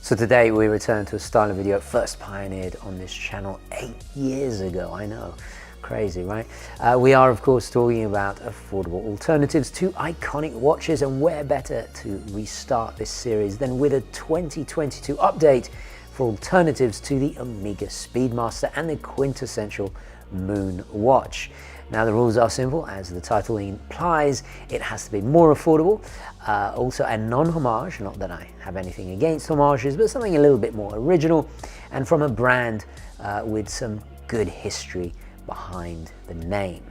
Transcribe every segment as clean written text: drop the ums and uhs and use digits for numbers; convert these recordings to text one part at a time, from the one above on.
So today we return to a style of video first pioneered on this channel 8 years ago. I know, crazy, right? We are of course talking about affordable alternatives to iconic watches, and where better to restart this series than with a 2022 update for alternatives to the Omega Speedmaster and the quintessential Moon watch. Now the rules are simple, as the title implies. It has to be more affordable, also a non-homage, not that I have anything against homages, but something a little bit more original, and from a brand with some good history behind the name.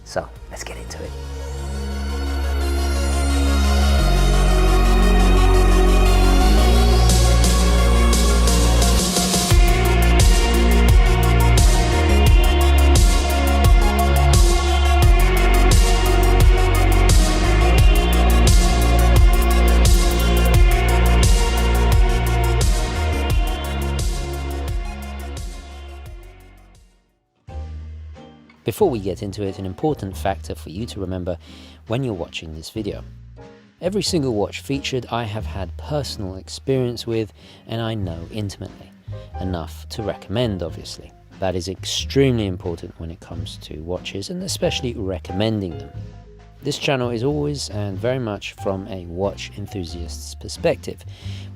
So let's get into it. Before we get into it, an important factor for you to remember when you're watching this video. Every single watch featured I have had personal experience with, and I know intimately. Enough to recommend, obviously. That is extremely important when it comes to watches, and especially recommending them. This channel is always and very much from a watch enthusiast's perspective.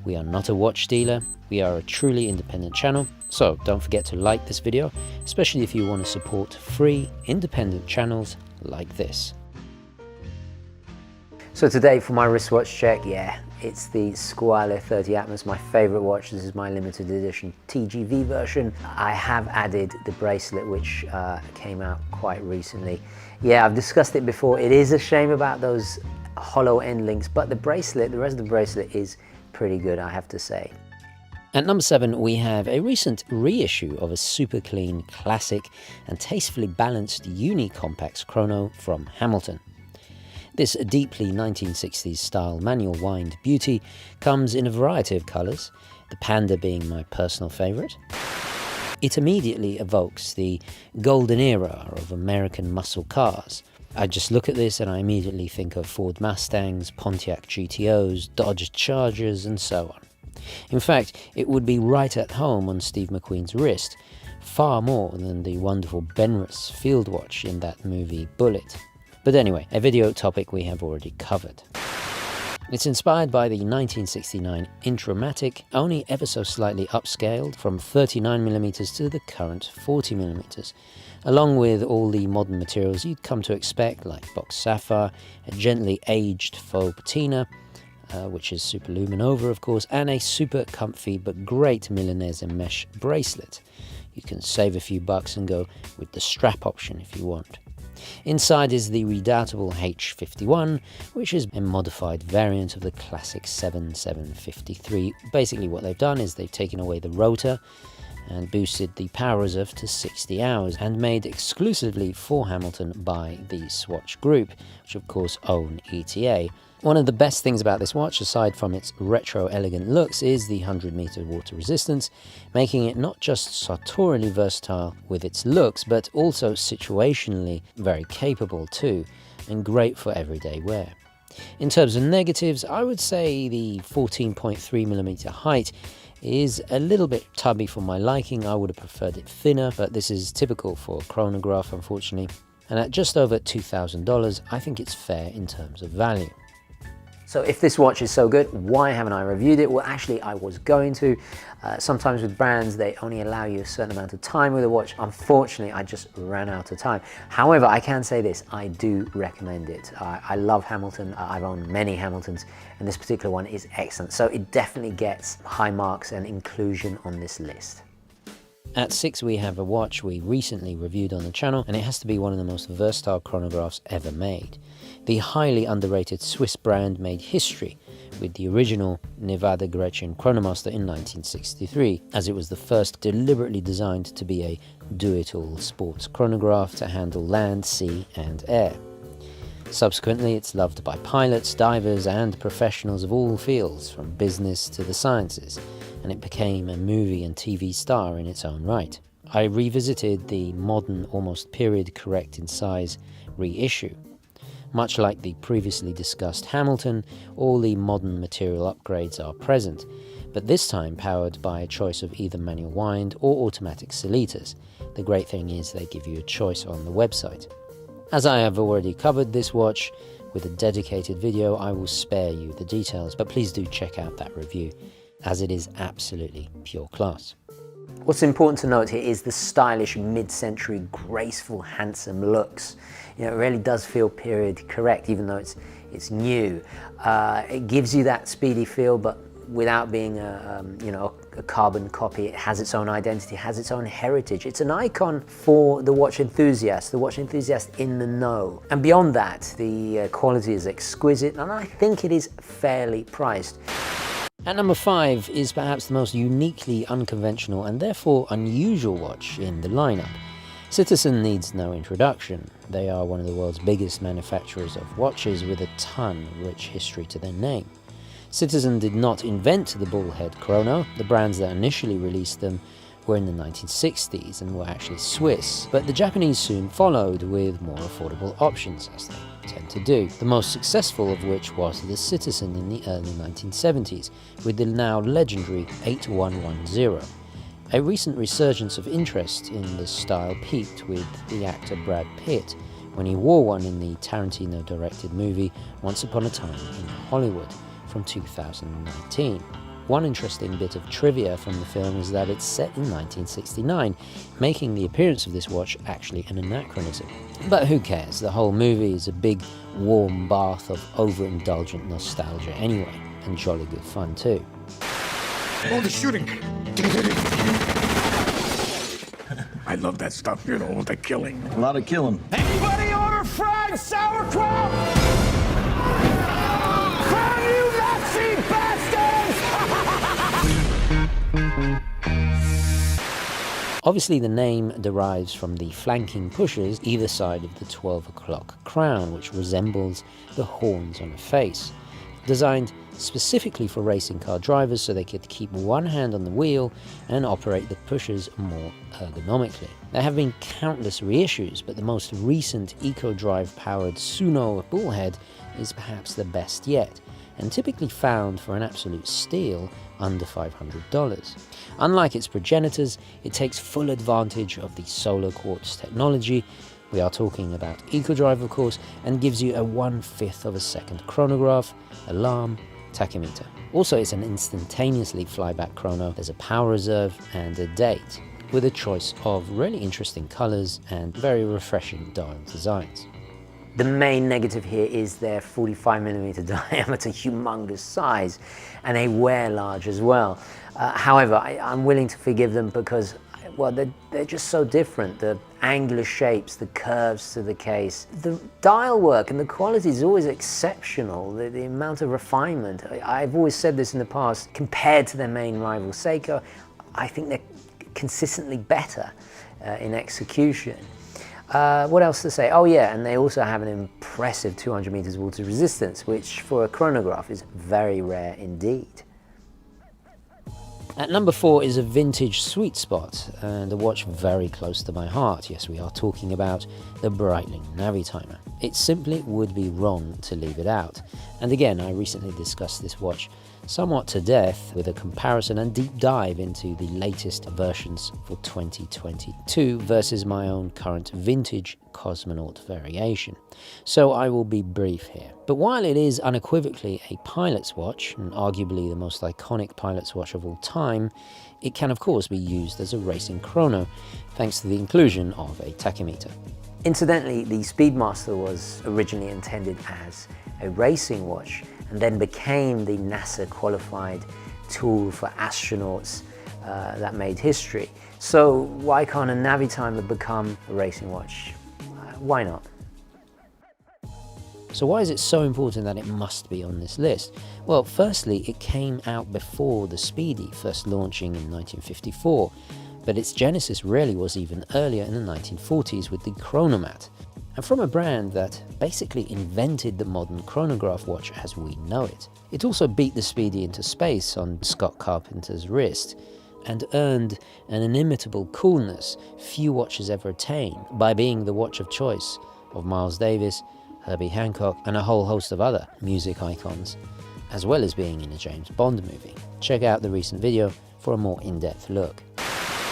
We are not a watch dealer, we are a truly independent channel, so don't forget to like this video, especially if you want to support free, independent channels like this. So today for my wristwatch check, it's the Squire 30 Atmos, my favorite watch. This is my limited edition TGV version. I have added the bracelet, which came out quite recently. Yeah, I've discussed it before. It is a shame about those hollow end links, but the bracelet, the rest of the bracelet is pretty good, I have to say. At number 7, we have a recent reissue of a super clean, classic and tastefully balanced uni-compact chrono from Hamilton. This deeply 1960s style manual wind beauty comes in a variety of colours, the panda being my personal favourite. It immediately evokes the golden era of American muscle cars. I just look at this and I immediately think of Ford Mustangs, Pontiac GTOs, Dodge Chargers and so on. In fact, it would be right at home on Steve McQueen's wrist, far more than the wonderful Benrus field watch in that movie Bullet. But anyway, a video topic we have already covered. It's inspired by the 1969 Intramatic, only ever so slightly upscaled from 39mm to the current 40mm, along with all the modern materials you'd come to expect, like box sapphire, a gently aged faux patina, which is super luminova of course, and a super comfy but great Milanese mesh bracelet. You can save a few bucks and go with the strap option if you want. Inside is the redoubtable H51, which is a modified variant of the classic 7753. Basically what they've done is they've taken away the rotor and boosted the power reserve to 60 hours, and made exclusively for Hamilton by the Swatch Group, which of course own ETA. One of the best things about this watch, aside from its retro elegant looks, is the 100-meter water resistance, making it not just sartorially versatile with its looks, but also situationally very capable too, and great for everyday wear. In terms of negatives, I would say the 14.3mm height is a little bit tubby for my liking. I would have preferred it thinner, but this is typical for a chronograph, unfortunately. And at just over $2,000, I think it's fair in terms of value. So if this watch is so good, why haven't I reviewed it? Well, actually, I was going to. Sometimes with brands, they only allow you a certain amount of time with a watch. Unfortunately, I just ran out of time. However, I can say this, I do recommend it. I love Hamilton. I've owned many Hamiltons, and this particular one is excellent. So it definitely gets high marks and inclusion on this list. At 6, we have a watch we recently reviewed on the channel, and it has to be one of the most versatile chronographs ever made. The highly underrated Swiss brand made history with the original Nevada Gretchen Chronomaster in 1963, as it was the first deliberately designed to be a do-it-all sports chronograph to handle land, sea and air. Subsequently, it's loved by pilots, divers and professionals of all fields, from business to the sciences, and it became a movie and TV star in its own right. I revisited the modern, almost period correct in size reissue. Much like the previously discussed Hamilton, all the modern material upgrades are present, but this time powered by a choice of either manual wind or automatic Solitas. The great thing is they give you a choice on the website. As I have already covered this watch with a dedicated video, I will spare you the details, but please do check out that review, as it is absolutely pure class. What's important to note here is the stylish mid-century, graceful, handsome looks. You know, it really does feel period correct, even though it's new. It gives you that speedy feel, but without being a carbon copy. It has its own identity, has its own heritage. It's an icon for the watch enthusiast in the know. And beyond that, the quality is exquisite, and I think it is fairly priced. At number 5 is perhaps the most uniquely unconventional and therefore unusual watch in the lineup. Citizen needs no introduction. They are one of the world's biggest manufacturers of watches with a ton of rich history to their name. Citizen did not invent the bullhead chrono. The brands that initially released them were in the 1960s and were actually Swiss, but the Japanese soon followed with more affordable options, as they tend to do. The most successful of which was the Citizen in the early 1970s, with the now legendary 8110. A recent resurgence of interest in this style peaked with the actor Brad Pitt when he wore one in the Tarantino-directed movie Once Upon a Time in Hollywood from 2019. One interesting bit of trivia from the film is that it's set in 1969, making the appearance of this watch actually an anachronism. But who cares, the whole movie is a big warm bath of overindulgent nostalgia anyway, and jolly good fun too. Oh, the shooting! I love that stuff, you know, the killing. A lot of killing. Anybody order fried sauerkraut? Crown you Nazi bastards! Obviously the name derives from the flanking pushers either side of the 12 o'clock crown, which resembles the horns on a face. Designed specifically for racing car drivers so they could keep one hand on the wheel and operate the pushers more ergonomically. There have been countless reissues, but the most recent eco-drive powered Suno bullhead is perhaps the best yet, and typically found for an absolute steal under $500. Unlike its progenitors, it takes full advantage of the solar quartz technology. We are talking about eco-drive, of course, and gives you a 1/5 of a second chronograph, alarm, tachymeter. Also, it's an instantaneously flyback chrono. There's a power reserve and a date, with a choice of really interesting colors and very refreshing dial designs. The main negative here is their 45mm diameter, humongous size, and they wear large as well. However, I'm willing to forgive them because, well, they're just so different. The angular shapes, the curves to the case, the dial work and the quality is always exceptional. The amount of refinement, I've always said this in the past, compared to their main rival Seiko, I think they're consistently better in execution. What else to say? Oh yeah, and they also have an impressive 200 meters water resistance, which for a chronograph is very rare indeed. At number 4 is a vintage sweet spot, and a watch very close to my heart. Yes, we are talking about the Breitling Navitimer. It simply would be wrong to leave it out. And again, I recently discussed this watch somewhat to death with a comparison and deep dive into the latest versions for 2022 versus my own current vintage Cosmonaut variation. So I will be brief here. But while it is unequivocally a pilot's watch, and arguably the most iconic pilot's watch of all time, it can of course be used as a racing chrono, thanks to the inclusion of a tachymeter. Incidentally, the Speedmaster was originally intended as a racing watch, and then became the NASA qualified tool for astronauts that made history. So why can't a Navitimer become a racing watch? Why not? So why is it so important that it must be on this list? Well, firstly, it came out before the Speedy, first launching in 1954, but its genesis really was even earlier in the 1940s with the Chronomat, and from a brand that basically invented the modern chronograph watch as we know it. It also beat the Speedy into space on Scott Carpenter's wrist, and earned an inimitable coolness few watches ever attain by being the watch of choice of Miles Davis, Herbie Hancock, and a whole host of other music icons. as well as being in a James Bond movie. Check out the recent video for a more in-depth look.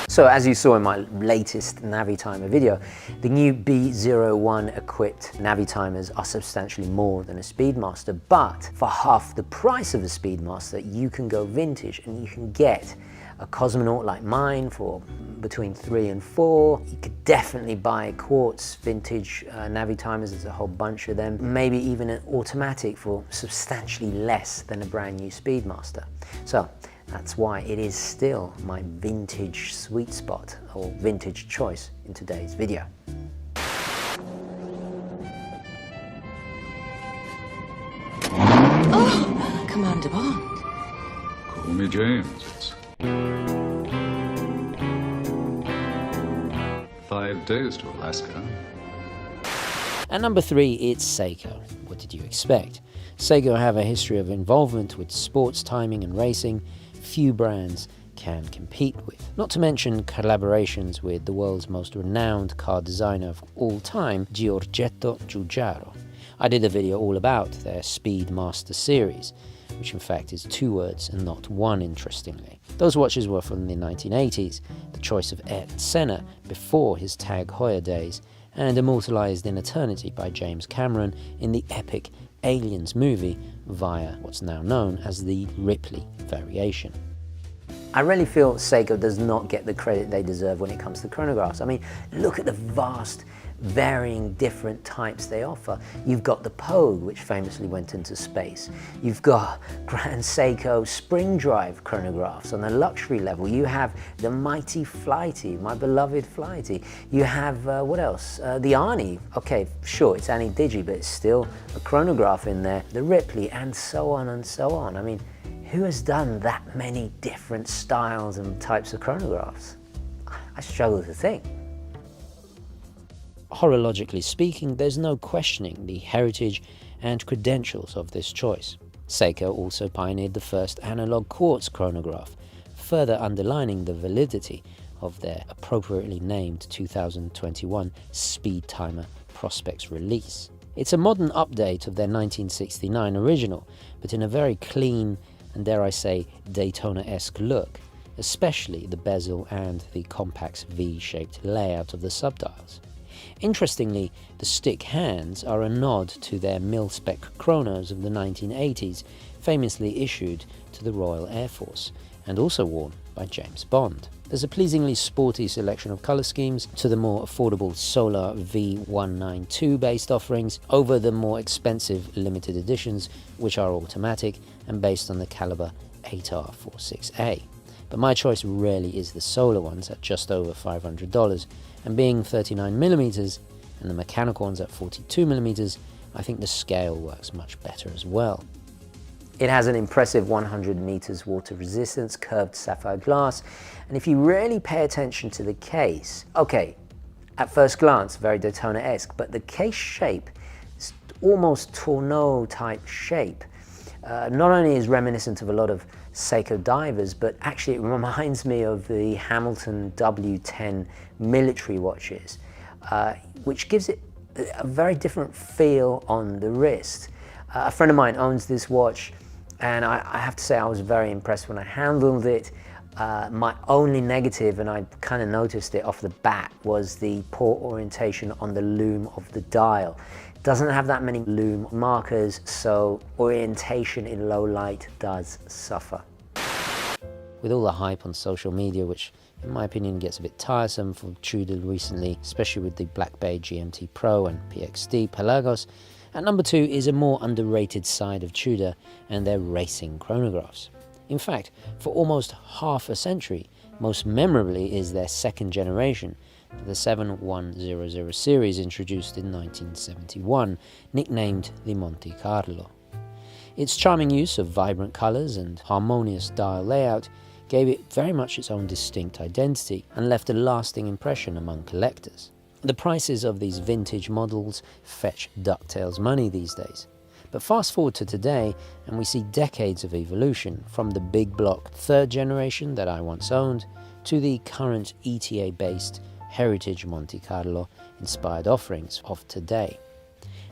So as you saw in my latest Navitimer video, the new B01 equipped Navitimers are substantially more than a Speedmaster, but for half the price of a Speedmaster, you can go vintage and you can get a cosmonaut like mine for between 3 and 4. You could definitely buy quartz vintage Navitimers, there's a whole bunch of them. Maybe even an automatic for substantially less than a brand new Speedmaster. So that's why it is still my vintage sweet spot or vintage choice in today's video. Oh, Commander Bond. Call me James. 5 days to Alaska. At number 3, it's Seiko. What did you expect? Seiko have a history of involvement with sports timing and racing few brands can compete with. Not to mention collaborations with the world's most renowned car designer of all time, Giorgetto Giugiaro. I did a video all about their Speedmaster series, which in fact is 2 words and not 1, interestingly. Those watches were from the 1980s, the choice of Ayrton Senna before his Tag Heuer days, and immortalized in eternity by James Cameron in the epic Aliens movie via what's now known as the Ripley variation. I really feel Seiko does not get the credit they deserve when it comes to chronographs. I mean, look at the vast, varying different types they offer. You've got the Pogue, which famously went into space. You've got Grand Seiko spring drive chronographs on the luxury level. You have the mighty Flighty, my beloved Flighty. You have, what else? The Arnie. Okay, sure, it's Annie Digi, but it's still a chronograph in there. The Ripley, and so on and so on. I mean, who has done that many different styles and types of chronographs? I struggle to think. Horologically speaking, there's no questioning the heritage and credentials of this choice. Seiko also pioneered the first analog quartz chronograph, further underlining the validity of their appropriately named 2021 Speedtimer Prospects release. It's a modern update of their 1969 original, but in a very clean and, dare I say, Daytona-esque look, especially the bezel and the compact V-shaped layout of the subdials. Interestingly, the stick hands are a nod to their mil-spec chronos of the 1980s, famously issued to the Royal Air Force, and also worn by James Bond. There's a pleasingly sporty selection of colour schemes to the more affordable Solar V192 based offerings over the more expensive limited editions, which are automatic and based on the caliber 8R46A. But my choice really is the Solar ones at just over $500, and being 39mm and the mechanical ones at 42mm, I think the scale works much better as well. It has an impressive 100 meters water resistance, curved sapphire glass, and if you really pay attention to the case, okay, at first glance, very Daytona-esque, but the case shape is almost tonneau type shape. Not only is reminiscent of a lot of Seiko divers, but actually it reminds me of the Hamilton W10 military watches, which gives it a very different feel on the wrist. A friend of mine owns this watch, and I have to say I was very impressed when I handled it. My only negative, and I kind of noticed it off the bat, was the poor orientation on the loom of the dial. It doesn't have that many loom markers, so orientation in low light does suffer. With all the hype on social media, which in my opinion gets a bit tiresome for Tudor recently, especially with the Black Bay GMT Pro and PXD Pelagos, at number 2 is a more underrated side of Tudor and their racing chronographs. In fact, for almost half a century, most memorably is their second generation, the 7100 series introduced in 1971, nicknamed the Monte Carlo. Its charming use of vibrant colours and harmonious dial layout gave it very much its own distinct identity and left a lasting impression among collectors. The prices of these vintage models fetch DuckTales money these days. But fast forward to today and we see decades of evolution, from the big block 3rd generation that I once owned to the current ETA-based Heritage Monte Carlo inspired offerings of today.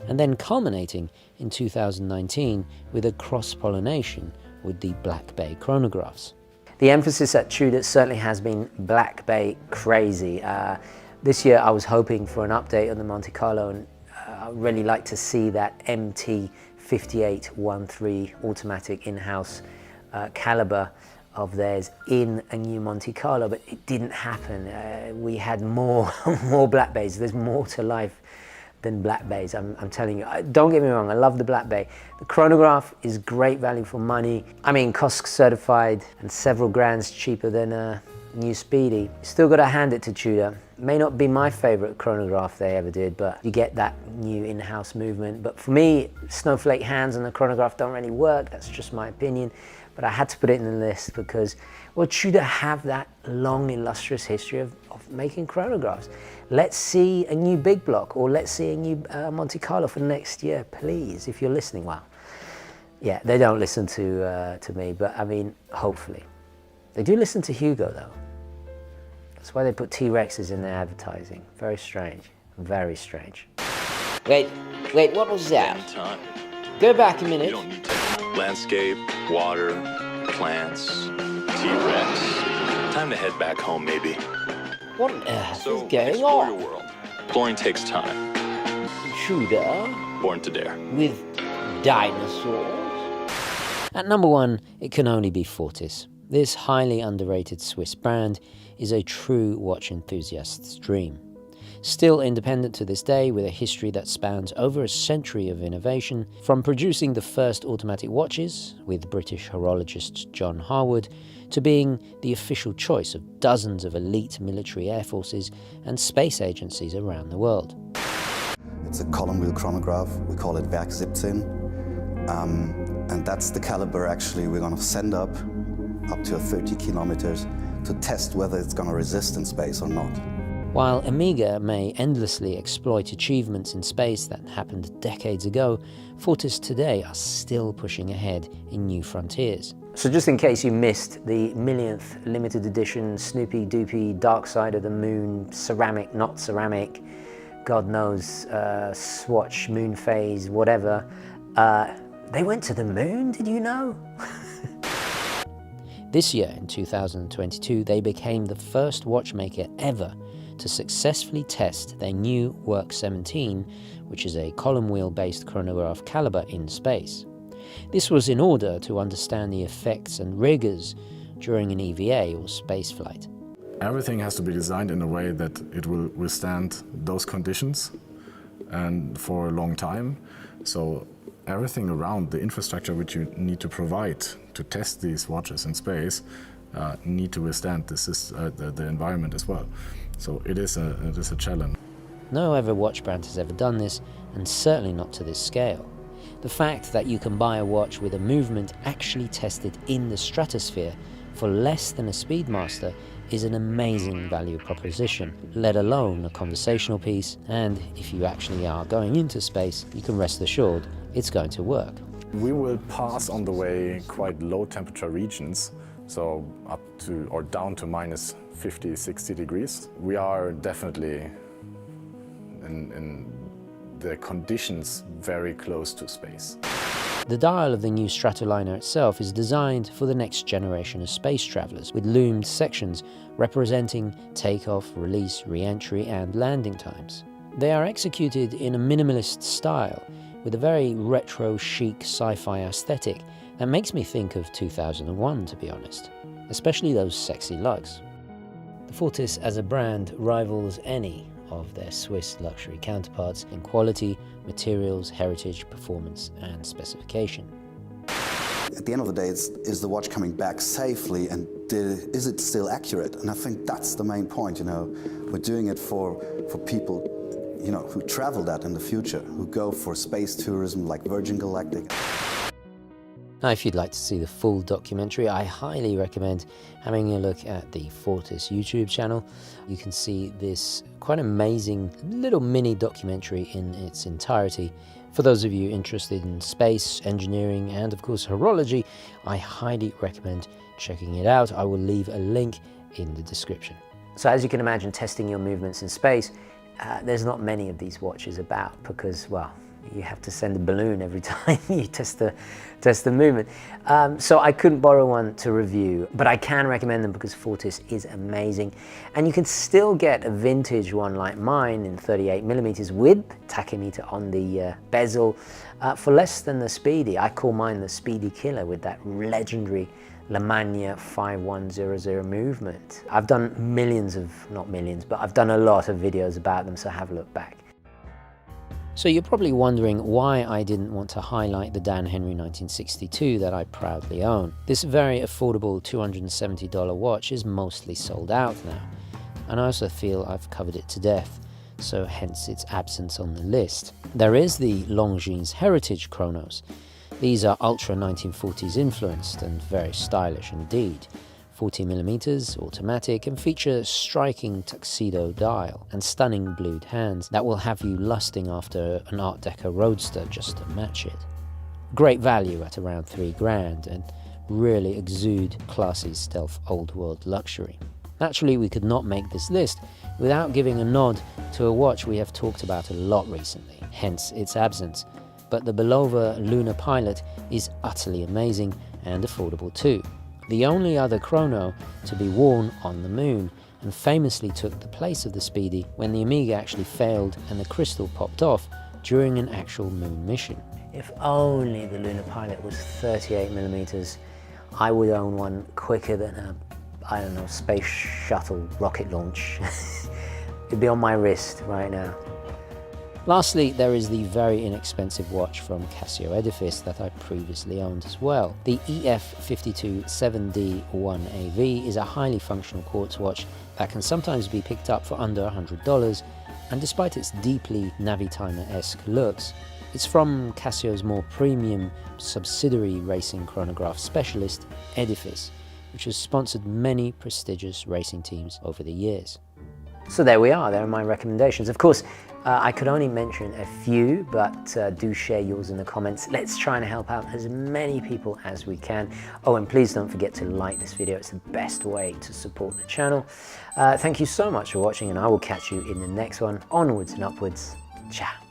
and then culminating in 2019 with a cross-pollination with the Black Bay Chronographs. The emphasis at Tudor certainly has been Black Bay crazy. This year I was hoping for an update on the Monte Carlo, and I'd really like to see that MT5813 automatic in-house caliber of theirs in a new Monte Carlo, but it didn't happen. We had more Black Bays. There's more to life than Black Bays, I'm telling you. Don't get me wrong, I love the Black Bay. The chronograph is great value for money. I mean, COSC certified and several grands cheaper than a new Speedy. Still gotta hand it to Tudor. May not be my favorite chronograph they ever did, but you get that new in-house movement. But for me, snowflake hands on the chronograph don't really work. That's just my opinion. But I had to put it in the list because, well, Tudor have that long, illustrious history of making chronographs. Let's see a new big block, or let's see a new Monte Carlo for next year, please, if you're listening. Well, yeah, they don't listen to me, but I mean, hopefully. They do listen to Hugo, though. That's why they put T-Rexes in their advertising. Very strange, very strange. Wait, what was that? Time. Go back a minute. You don't need time. Landscape, water, plants, T-Rex. Time to head back home, maybe. What on earth So, is going explore on? your world. Exploring takes time. Tudor Born to dare. with dinosaurs? At number one, it can only be Fortis. This highly underrated Swiss brand is a true watch enthusiast's dream. Still independent to this day, with a history that spans over a century of innovation, from producing the first automatic watches with British horologist John Harwood, to being the official choice of dozens of elite military air forces and space agencies around the world. It's a column wheel chronograph. We call it Werk 17. And that's the caliber actually we're going to send up to 30 kilometers to test whether it's going to resist in space or not. While Amiga may endlessly exploit achievements in space that happened decades ago, Fortis today are still pushing ahead in new frontiers. So just in case you missed the millionth limited edition Snoopy Doopy Dark Side of the Moon ceramic, not ceramic, God knows, swatch, moon phase, whatever, they went to the moon, did you know? This year, in 2022, they became the first watchmaker ever to successfully test their new Work 17, which is a column wheel based chronograph caliber in space. This was in order to understand the effects and rigors during an EVA or space flight. Everything has to be designed in a way that it will withstand those conditions and for a long time. So everything around the infrastructure which you need to provide to test these watches in space need to withstand the environment as well. So it is a challenge. No other watch brand has ever done this, and certainly not to this scale. The fact that you can buy a watch with a movement actually tested in the stratosphere for less than a Speedmaster is an amazing value proposition, let alone a conversational piece, and if you actually are going into space, you can rest assured it's going to work. We will pass on the way quite low temperature regions, so up to or down to minus 50, 60 degrees. We are definitely in the conditions very close to space. The dial of the new Stratoliner itself is designed for the next generation of space travelers, with loomed sections representing takeoff, release, re-entry and landing times. They are executed in a minimalist style, with a very retro chic sci-fi aesthetic that makes me think of 2001, to be honest, especially those sexy lugs. The Fortis as a brand rivals any of their Swiss luxury counterparts in quality, materials, heritage, performance and specification. At the end of the day, is the watch coming back safely, and is it still accurate? And I think that's the main point, We're doing it for people, who travel that in the future, who go for space tourism like Virgin Galactic. Now, if you'd like to see the full documentary, I highly recommend having a look at the Fortis YouTube channel. You can see this quite amazing little mini documentary in its entirety. For those of you interested in space, engineering, and of course horology, I highly recommend checking it out. I will leave a link in the description. So as you can imagine, testing your movements in space, there's not many of these watches about because, well, You have to send a balloon every time you test the movement. So I couldn't borrow one to review, but I can recommend them because Fortis is amazing. And you can still get a vintage one like mine in 38mm with tachymeter on the bezel for less than the Speedy. I call mine the Speedy Killer with that legendary Lemania 5100 movement. I've done millions of, not millions, but I've done a lot of videos about them, so have a look back. So you're probably wondering why I didn't want to highlight the Dan Henry 1962 that I proudly own. This very affordable $270 watch is mostly sold out now, and I also feel I've covered it to death, so hence its absence on the list. There is the Longines Heritage Chronos. These are ultra 1940s influenced and very stylish indeed. 40mm automatic and feature striking tuxedo dial and stunning blued hands that will have you lusting after an Art Deco Roadster just to match it. Great value at around $3 and really exude classy stealth old world luxury. Naturally, we could not make this list without giving a nod to a watch we have talked about a lot recently, hence its absence. But the Belova Lunar Pilot is utterly amazing and affordable too. The only other chrono to be worn on the moon, and famously took the place of the Speedy when the Amiga actually failed and the crystal popped off during an actual moon mission. If only the Lunar Pilot was 38mm, I would own one quicker than a, I don't know, space shuttle rocket launch. It'd be on my wrist right now. Lastly, there is the very inexpensive watch from Casio Edifice that I previously owned as well. The EF52 7D1AV is a highly functional quartz watch that can sometimes be picked up for under $100, and despite its deeply Navitimer-esque looks, it's from Casio's more premium subsidiary racing chronograph specialist, Edifice, which has sponsored many prestigious racing teams over the years. So there we are, there are my recommendations. Of course, I could only mention a few, but do share yours in the comments. Let's try and help out as many people as we can. Oh, and please don't forget to like this video. It's the best way to support the channel. Thank you so much for watching, and I will catch you in the next one. Onwards and upwards. Ciao.